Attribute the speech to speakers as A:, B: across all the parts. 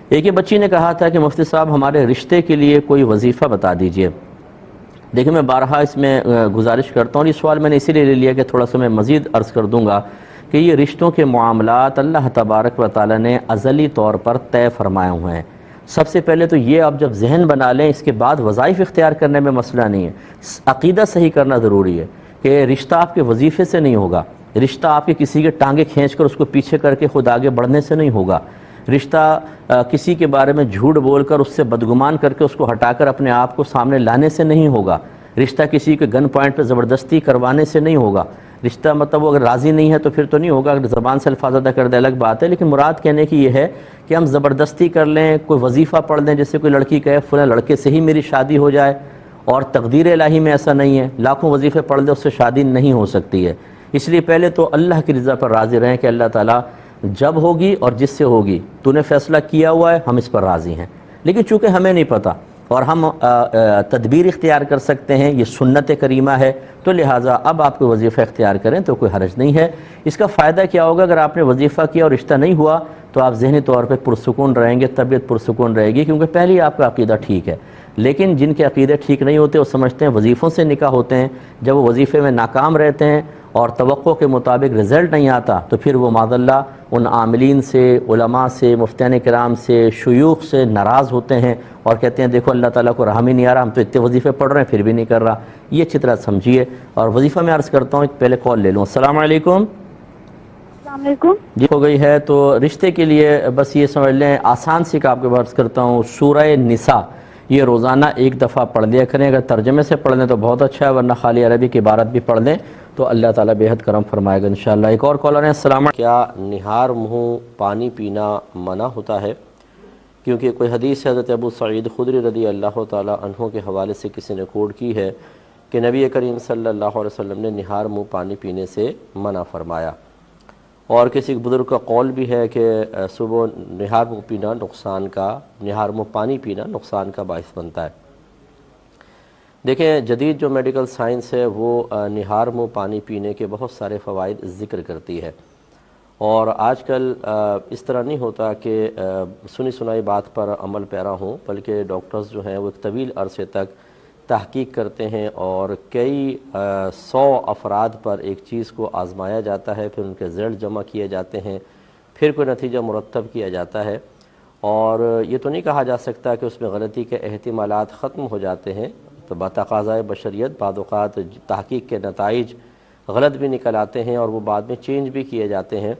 A: ایک بچی نے کہا تھا کہ مفتی صاحب ہمارے رشتے کے لیے کوئی وظیفہ بتا دیجئے۔ دیکھیں میں بارہا اس میں گزارش کرتا ہوں، یہ سوال میں نے اسی لیے لے لیا کہ تھوڑا سا میں مزید عرض کر دوں گا کہ یہ رشتوں کے معاملات اللہ تبارک و تعالی نے ازلی طور پر طے فرمائے ہوئے ہیں۔ سب سے پہلے تو یہ آپ جب ذہن بنا لیں، اس کے بعد وظائف اختیار کرنے میں مسئلہ نہیں ہے، عقیدہ صحیح کرنا ضروری ہے کہ رشتہ آپ کے وظیفے سے نہیں ہوگا، رشتہ آپ کے کسی کے ٹانگیں کھینچ کر اس کو پیچھے کر کے خود آگے بڑھنے سے نہیں ہوگا، رشتہ کسی کے بارے میں جھوٹ بول کر اس سے بدگمان کر کے اس کو ہٹا کر اپنے آپ کو سامنے لانے سے نہیں ہوگا، رشتہ کسی کے گن پوائنٹ پہ زبردستی کروانے سے نہیں ہوگا، رشتہ مطلب وہ اگر راضی نہیں ہے تو پھر تو نہیں ہوگا، اگر زبان سے الفاظ ادا کر دے الگ بات ہے، لیکن مراد کہنے کی یہ ہے کہ ہم زبردستی کر لیں، کوئی وظیفہ پڑھ لیں، جیسے کوئی لڑکی کہے فلاں لڑکے سے ہی میری شادی ہو جائے، اور تقدیر الہی میں ایسا نہیں ہے، لاکھوں وظیفے پڑھ لیں اس سے شادی نہیں ہو سکتی ہے۔ اس لیے پہلے تو اللہ کی رضا پر راضی رہیں کہ اللہ تعالیٰ جب ہوگی اور جس سے ہوگی تو نے فیصلہ کیا ہوا ہے، ہم اس پر راضی ہیں، لیکن چونکہ ہمیں نہیں پتہ اور ہم تدبیر اختیار کر سکتے ہیں، یہ سنت کریمہ ہے، تو لہٰذا اب آپ کو وظیفہ اختیار کریں تو کوئی حرج نہیں ہے۔ اس کا فائدہ کیا ہوگا؟ اگر آپ نے وظیفہ کیا اور رشتہ نہیں ہوا تو آپ ذہنی طور پہ پرسکون رہیں گے، طبیعت پرسکون رہے گی، کیونکہ پہلے ہی آپ کا عقیدہ ٹھیک ہے۔ لیکن جن کے عقیدے ٹھیک نہیں ہوتے وہ سمجھتے ہیں وظیفوں سے نکاح ہوتے ہیں، جب وہ وظیفے میں ناکام رہتے ہیں اور توقع کے مطابق رزلٹ نہیں آتا تو پھر وہ معاذ اللہ ان عاملین سے، علماء سے، مفتیان کرام سے، شیوخ سے ناراض ہوتے ہیں اور کہتے ہیں دیکھو اللہ تعالیٰ کو رحم ہی نہیں آ رہا، ہم تو اتنے وظیفے پڑھ رہے ہیں پھر بھی نہیں کر رہا۔ یہ اچھی طرح سمجھیے۔ اور وظیفہ میں عرض کرتا ہوں، پہلے کال لے لوں۔ السلام علیکم۔
B: السلام علیکم
A: جی ہو گئی ہے تو رشتے کے لیے بس یہ سمجھ لیں، آسان سی کا آپ کے عرض کرتا ہوں، سورہ نساء یہ روزانہ ایک دفعہ پڑھ لیا کریں، اگر ترجمے سے پڑھ لیں تو بہت اچھا ہے، ورنہ خالی عربی کی عبارت بھی پڑھ لیں تو اللہ تعالیٰ بے حد کرم فرمائے گا انشاءاللہ۔ ایک اور کالر ہے۔ السلام علیکم۔ کیا نہار منہ پانی پینا منع ہوتا ہے؟ کیونکہ کوئی حدیث حضرت ابو سعید خدری رضی اللہ تعالیٰ عنہ کے حوالے سے کسی نے کوٹ کی ہے کہ نبی کریم صلی اللہ علیہ وسلم نے نہار منہ پانی پینے سے منع فرمایا، اور کسی بزرگ کا قول بھی ہے کہ صبح نہار منہ پینا نہار منہ پانی پینا نقصان کا باعث بنتا ہے۔ دیکھیں جدید جو میڈیکل سائنس ہے وہ نہار منہ پانی پینے کے بہت سارے فوائد ذکر کرتی ہے، اور آج کل اس طرح نہیں ہوتا کہ سنی سنائی بات پر عمل پیرا ہوں، بلکہ ڈاکٹرز جو ہیں وہ ایک طویل عرصے تک تحقیق کرتے ہیں اور کئی 100 افراد پر ایک چیز کو آزمایا جاتا ہے، پھر ان کے رزلٹ جمع کیے جاتے ہیں، پھر کوئی نتیجہ مرتب کیا جاتا ہے، اور یہ تو نہیں کہا جا سکتا کہ اس میں غلطی کے احتمالات ختم ہو جاتے ہیں، تو بتقاضۂ بشریت بعض اوقات تحقیق کے نتائج غلط بھی نکل آتے ہیں اور وہ بعد میں چینج بھی کیے جاتے ہیں،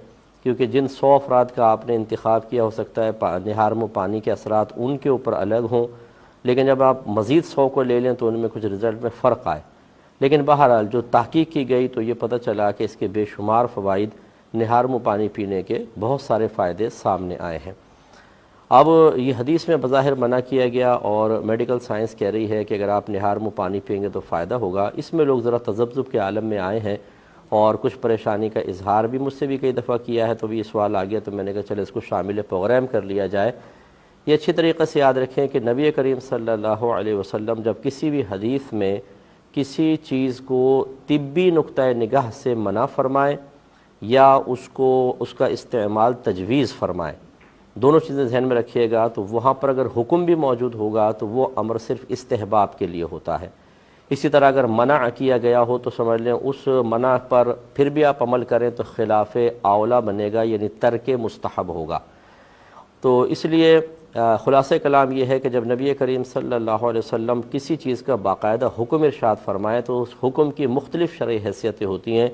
A: کیونکہ جن 100 افراد کا آپ نے انتخاب کیا ہو سکتا ہے نہار منہ پانی کے اثرات ان کے اوپر الگ ہوں، لیکن جب آپ مزید 100 کو لے لیں تو ان میں کچھ رزلٹ میں فرق آئے، لیکن بہرحال جو تحقیق کی گئی تو یہ پتہ چلا کہ اس کے بے شمار فوائد، نہار منہ پانی پینے کے بہت سارے فائدے سامنے آئے ہیں۔ اب یہ حدیث میں بظاہر منع کیا گیا اور میڈیکل سائنس کہہ رہی ہے کہ اگر آپ نہار منہ پانی پئیں گے تو فائدہ ہوگا، اس میں لوگ ذرا تذبذب کے عالم میں آئے ہیں اور کچھ پریشانی کا اظہار بھی مجھ سے بھی کئی دفعہ کیا ہے، تو بھی یہ سوال آ گیا تو میں نے کہا چلے اس کو شامل پروگرام کر لیا جائے۔ یہ اچھی طریقے سے یاد رکھیں کہ نبی کریم صلی اللہ علیہ وسلم جب کسی بھی حدیث میں کسی چیز کو طبی نقطہ نگاہ سے منع فرمائیں یا اس کا استعمال تجویز فرمائیں، دونوں چیزیں ذہن میں رکھیے گا، تو وہاں پر اگر حکم بھی موجود ہوگا تو وہ امر صرف استحباب کے لیے ہوتا ہے۔ اسی طرح اگر منع کیا گیا ہو تو سمجھ لیں اس منع پر پھر بھی آپ عمل کریں تو خلاف اولا بنے گا، یعنی ترک مستحب ہوگا۔ تو اس لیے خلاصہ کلام یہ ہے کہ جب نبی کریم صلی اللہ علیہ وسلم کسی چیز کا باقاعدہ حکم ارشاد فرمائے تو اس حکم کی مختلف شرعی حیثیتیں ہوتی ہیں،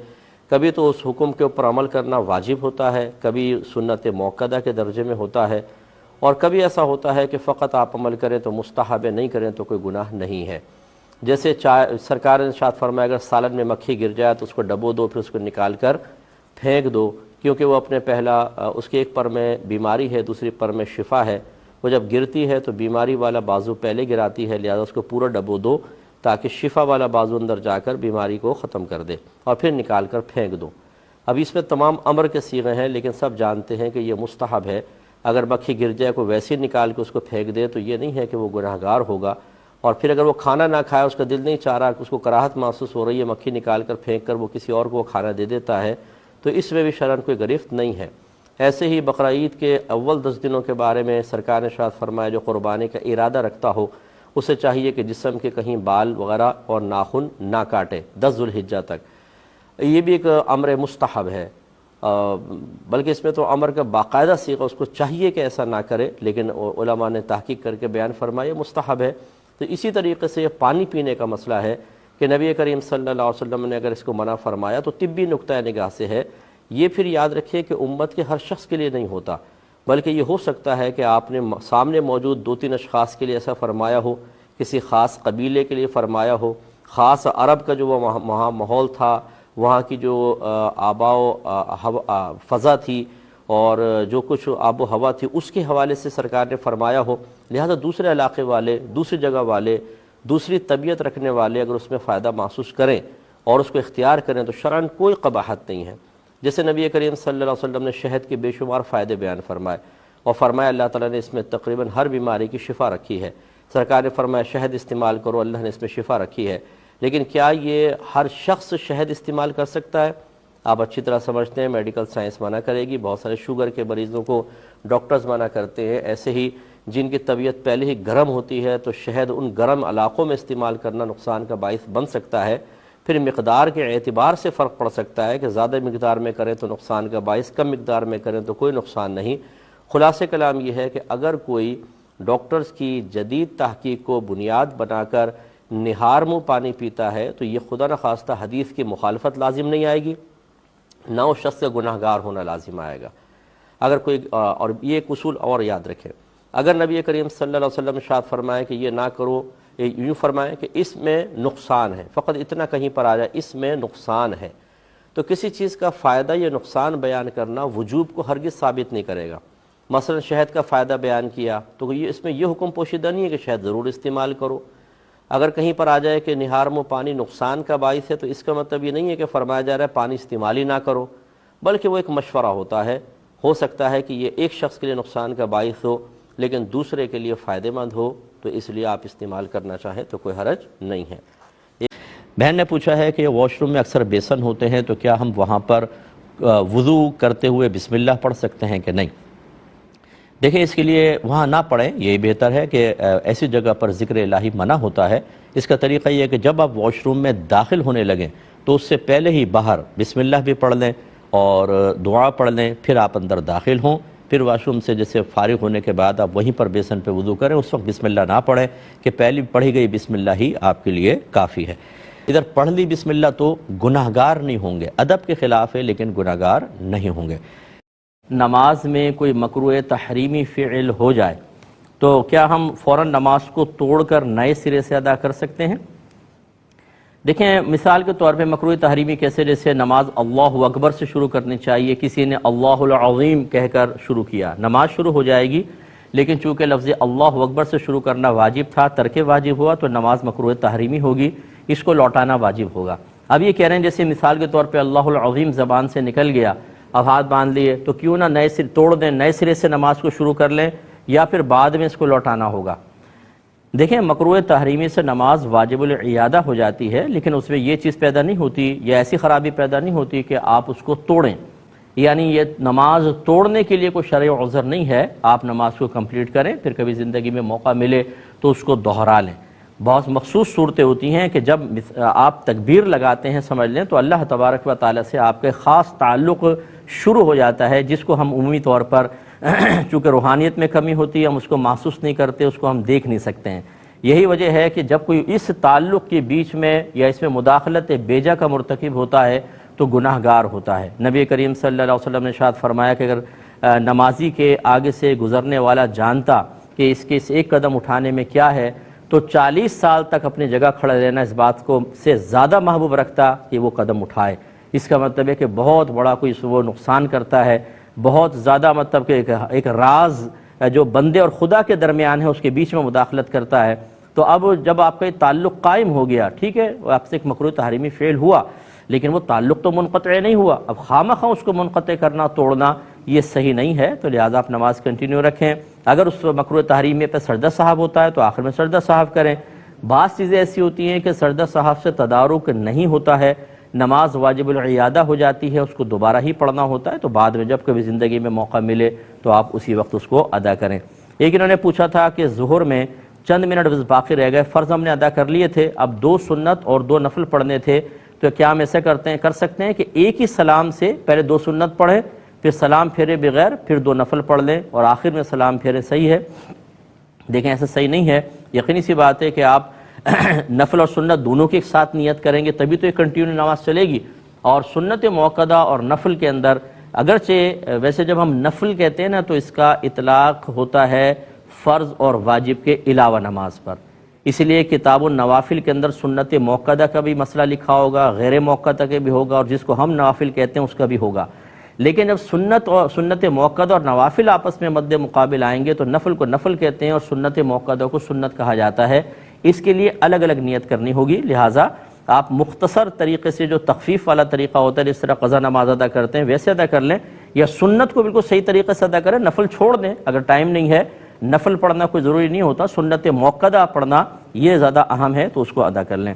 A: کبھی تو اس حکم کے اوپر عمل کرنا واجب ہوتا ہے، کبھی سنت موقدہ کے درجے میں ہوتا ہے، اور کبھی ایسا ہوتا ہے کہ فقط آپ عمل کریں تو مستحب ہے، نہیں کریں تو کوئی گناہ نہیں ہے۔ جیسے سرکار نے ارشاد فرمایا اگر سالن میں مکھی گر جائے تو اس کو ڈبو دو، پھر اس کو نکال کر پھینک دو، کیونکہ وہ اپنے پہلا اس کے ایک پر میں بیماری ہے، دوسری پر میں شفا ہے، وہ جب گرتی ہے تو بیماری والا بازو پہلے گراتی ہے، لہذا اس کو پورا ڈبو دو تاکہ شفا والا بازو اندر جا کر بیماری کو ختم کر دے، اور پھر نکال کر پھینک دو۔ اب اس میں تمام امر کے صیغے ہیں، لیکن سب جانتے ہیں کہ یہ مستحب ہے۔ اگر مکھی گر جائے کو ویسے نکال کے اس کو پھینک دے تو یہ نہیں ہے کہ وہ گناہگار ہوگا، اور پھر اگر وہ کھانا نہ کھائے، اس کا دل نہیں چاہ رہا، اس کو کراہت محسوس ہو رہی ہے، مکھی نکال کر پھینک کر وہ کسی اور کو کھانا دے دیتا ہے، تو اس میں بھی شرعاً کوئی گرفت نہیں ہے۔ ایسے ہی بقرہ عید کے اول 10 دنوں کے بارے میں سرکار نے ارشاد فرمایا جو قربانی کا ارادہ رکھتا ہو اسے چاہیے کہ جسم کے کہیں بال وغیرہ اور ناخن نہ کاٹے 10 ذوالحجہ تک۔ یہ بھی ایک امر مستحب ہے، بلکہ اس میں تو امر کا باقاعدہ صیغہ، اس کو چاہیے کہ ایسا نہ کرے، لیکن علماء نے تحقیق کر کے بیان فرمایا مستحب ہے۔ تو اسی طریقے سے پانی پینے کا مسئلہ ہے کہ نبی کریم صلی اللہ علیہ وسلم نے اگر اس کو منع فرمایا تو طبی نقطۂ نگاہ سے ہے۔ یہ پھر یاد رکھیے کہ امت کے ہر شخص کے لیے نہیں ہوتا، بلکہ یہ ہو سکتا ہے کہ آپ نے سامنے موجود 2-3 اشخاص کے لیے ایسا فرمایا ہو، کسی خاص قبیلے کے لیے فرمایا ہو، خاص عرب کا جو وہاں ماحول تھا، وہاں کی جو آبا و فضا تھی اور جو کچھ آب و ہوا تھی، اس کے حوالے سے سرکار نے فرمایا ہو، لہذا دوسرے علاقے والے، دوسری جگہ والے، دوسری طبیعت رکھنے والے اگر اس میں فائدہ محسوس کریں اور اس کو اختیار کریں تو شرعاً کوئی قباحت نہیں ہے۔ جیسے نبی کریم صلی اللہ علیہ وسلم نے شہد کے بے شمار فائدے بیان فرمائے اور فرمایا اللہ تعالیٰ نے اس میں تقریباً ہر بیماری کی شفا رکھی ہے۔ سرکار نے فرمایا شہد استعمال کرو، اللہ نے اس میں شفا رکھی ہے، لیکن کیا یہ ہر شخص شہد استعمال کر سکتا ہے؟ آپ اچھی طرح سمجھتے ہیں میڈیکل سائنس منع کرے گی، بہت سارے شوگر کے مریضوں کو ڈاکٹرز منع کرتے ہیں، ایسے ہی جن کی طبیعت پہلے ہی گرم ہوتی ہے تو شہد ان گرم علاقوں میں استعمال کرنا نقصان کا باعث بن سکتا ہے۔ پھر مقدار کے اعتبار سے فرق پڑ سکتا ہے کہ زیادہ مقدار میں کریں تو نقصان کا باعث، کم مقدار میں کریں تو کوئی نقصان نہیں۔ خلاصہ کلام یہ ہے کہ اگر کوئی ڈاکٹرز کی جدید تحقیق کو بنیاد بنا کر نہار منہ پانی پیتا ہے تو یہ خدا نخواستہ حدیث کی مخالفت لازم نہیں آئے گی، نہ اس شخص کا گناہ گار ہونا لازم آئے گا۔ اگر کوئی اور یہ ایک اصول اور یاد رکھیں، اگر نبی کریم صلی اللہ علیہ وسلم ارشاد فرمائے کہ یہ نہ کرو، یوں فرمائے کہ اس میں نقصان ہے، فقط اتنا کہیں پر آ جائے اس میں نقصان ہے، تو کسی چیز کا فائدہ یا نقصان بیان کرنا وجوب کو ہرگز ثابت نہیں کرے گا۔ مثلا شہد کا فائدہ بیان کیا تو اس میں یہ حکم پوشیدہ نہیں ہے کہ شہد ضرور استعمال کرو۔ اگر کہیں پر آ جائے کہ نہار منہ پانی نقصان کا باعث ہے تو اس کا مطلب یہ نہیں ہے کہ فرمایا جا رہا ہے پانی استعمال ہی نہ کرو، بلکہ وہ ایک مشورہ ہوتا ہے، ہو سکتا ہے کہ یہ ایک شخص کے لیے نقصان کا باعث ہو لیکن دوسرے کے لیے فائدہ مند ہو، تو اس لیے آپ استعمال کرنا چاہیں تو کوئی حرج نہیں ہے۔ بہن نے پوچھا ہے کہ واش روم میں اکثر بیسن ہوتے ہیں تو کیا ہم وہاں پر وضو کرتے ہوئے بسم اللہ پڑھ سکتے ہیں کہ نہیں؟ دیکھیں اس کے لیے وہاں نہ پڑھیں، یہی بہتر ہے کہ ایسی جگہ پر ذکر الہی منع ہوتا ہے۔ اس کا طریقہ یہ ہے کہ جب آپ واش روم میں داخل ہونے لگیں تو اس سے پہلے ہی باہر بسم اللہ بھی پڑھ لیں اور دعا پڑھ لیں، پھر آپ اندر داخل ہوں، پھر واش روم سے جیسے فارغ ہونے کے بعد آپ وہیں پر بیسن پہ وضو کریں، اس وقت بسم اللہ نہ پڑھیں کہ پہلی پڑھی گئی بسم اللہ ہی آپ کے لیے کافی ہے۔ ادھر پڑھ لی بسم اللہ تو گناہگار نہیں ہوں گے، ادب کے خلاف ہے لیکن گناہگار نہیں ہوں گے۔ نماز میں کوئی مکروہ تحریمی فعل ہو جائے تو کیا ہم فوراً نماز کو توڑ کر نئے سرے سے ادا کر سکتے ہیں؟ دیکھیں مثال کے طور پہ مکروہ تحریمی کیسے، جیسے نماز اللہ اکبر سے شروع کرنی چاہیے، کسی نے اللہ العظیم کہہ کر شروع کیا، نماز شروع ہو جائے گی، لیکن چونکہ لفظ اللہ اکبر سے شروع کرنا واجب تھا، ترک واجب ہوا تو نماز مکروہ تحریمی ہوگی، اس کو لوٹانا واجب ہوگا۔ اب یہ کہہ رہے ہیں جیسے مثال کے طور پہ اللہ العظیم زبان سے نکل گیا، اب ہاتھ باندھ لیے تو کیوں نہ نئے سرے توڑ دیں، نئے سرے سے نماز کو شروع کر لیں، یا پھر بعد میں اس کو لوٹانا ہوگا۔ دیکھیں مکروہ تحریمی سے نماز واجب العیادہ ہو جاتی ہے، لیکن اس میں یہ چیز پیدا نہیں ہوتی یا ایسی خرابی پیدا نہیں ہوتی کہ آپ اس کو توڑیں، یعنی یہ نماز توڑنے کے لیے کوئی شرعی عذر نہیں ہے، آپ نماز کو کمپلیٹ کریں، پھر کبھی زندگی میں موقع ملے تو اس کو دہرا لیں۔ بہت مخصوص صورتیں ہوتی ہیں کہ جب آپ تکبیر لگاتے ہیں سمجھ لیں تو اللہ تبارک و تعالیٰ سے آپ کے خاص تعلق شروع ہو جاتا ہے، جس کو ہم عمومی طور پر چونکہ روحانیت میں کمی ہوتی ہے ہم اس کو محسوس نہیں کرتے، اس کو ہم دیکھ نہیں سکتے ہیں۔ یہی وجہ ہے کہ جب کوئی اس تعلق کے بیچ میں یا اس میں مداخلت بیجا کا مرتکب ہوتا ہے تو گناہ گار ہوتا ہے۔ نبی کریم صلی اللہ علیہ وسلم نے ارشاد فرمایا کہ اگر نمازی کے آگے سے گزرنے والا جانتا کہ اس کے اس ایک قدم اٹھانے میں کیا ہے تو 40 سال تک اپنی جگہ کھڑا رہنا اس بات کو سے زیادہ محبوب رکھتا کہ وہ قدم اٹھائے۔ اس کا مطلب ہے کہ بہت بڑا کوئی وہ نقصان کرتا ہے، بہت زیادہ مطلب کہ ایک راز جو بندے اور خدا کے درمیان ہے اس کے بیچ میں مداخلت کرتا ہے۔ تو اب جب آپ کا یہ تعلق قائم ہو گیا، ٹھیک ہے آپ سے ایک مکروہ تحریمی فعل ہوا لیکن وہ تعلق تو منقطع نہیں ہوا، اب خواہ اس کو منقطع کرنا توڑنا یہ صحیح نہیں ہے، تو لہٰذا آپ نماز کنٹینیو رکھیں۔ اگر اس مکروہ تحریمی پہ سجدہ صاحب ہوتا ہے تو آخر میں سجدہ صاحب کریں۔ بعض چیزیں ایسی ہوتی ہیں کہ سجدہ صاحب سے تدارک نہیں ہوتا ہے، نماز واجب العیادہ ہو جاتی ہے، اس کو دوبارہ ہی پڑھنا ہوتا ہے، تو بعد میں جب کبھی زندگی میں موقع ملے تو آپ اسی وقت اس کو ادا کریں۔ ایک انہوں نے پوچھا تھا کہ ظہر میں چند منٹ بس باقی رہ گئے، فرض ہم نے ادا کر لیے تھے، اب 2 سنت اور 2 نفل پڑھنے تھے، تو کیا ہم ایسے کر سکتے ہیں کہ ایک ہی سلام سے پہلے 2 سنت پڑھیں، پھر سلام پھیرے بغیر پھر 2 نفل پڑھ لیں اور آخر میں سلام پھیرے؟ صحیح ہے؟ دیکھیں ایسا صحیح نہیں ہے۔ یقینی سی بات ہے کہ آپ نفل اور سنت دونوں کی ایک ساتھ نیت کریں گے تبھی تو ایک کنٹینیو نماز چلے گی۔ اور سنت موقدہ اور نفل کے اندر اگرچہ ویسے جب ہم نفل کہتے ہیں نا تو اس کا اطلاق ہوتا ہے فرض اور واجب کے علاوہ نماز پر، اس لیے کتاب النوافل کے اندر سنت موقدہ کا بھی مسئلہ لکھا ہوگا، غیر موقدہ کا بھی ہوگا، اور جس کو ہم نوافل کہتے ہیں اس کا بھی ہوگا۔ لیکن جب سنت موقدہ اور نوافل آپس میں مد مقابل آئیں گے تو نفل کو نفل کہتے ہیں اور سنت موقدہ کو سنت کہا جاتا ہے، اس کے لیے الگ الگ نیت کرنی ہوگی۔ لہٰذا آپ مختصر طریقے سے جو تخفیف والا طریقہ ہوتا ہے جس طرح قضا نماز ادا کرتے ہیں ویسے ادا کر لیں، یا سنت کو بالکل صحیح طریقے سے ادا کریں، نفل چھوڑ دیں اگر ٹائم نہیں ہے، نفل پڑھنا کوئی ضروری نہیں ہوتا، سنت موقدہ پڑھنا یہ زیادہ اہم ہے تو اس کو ادا کر لیں۔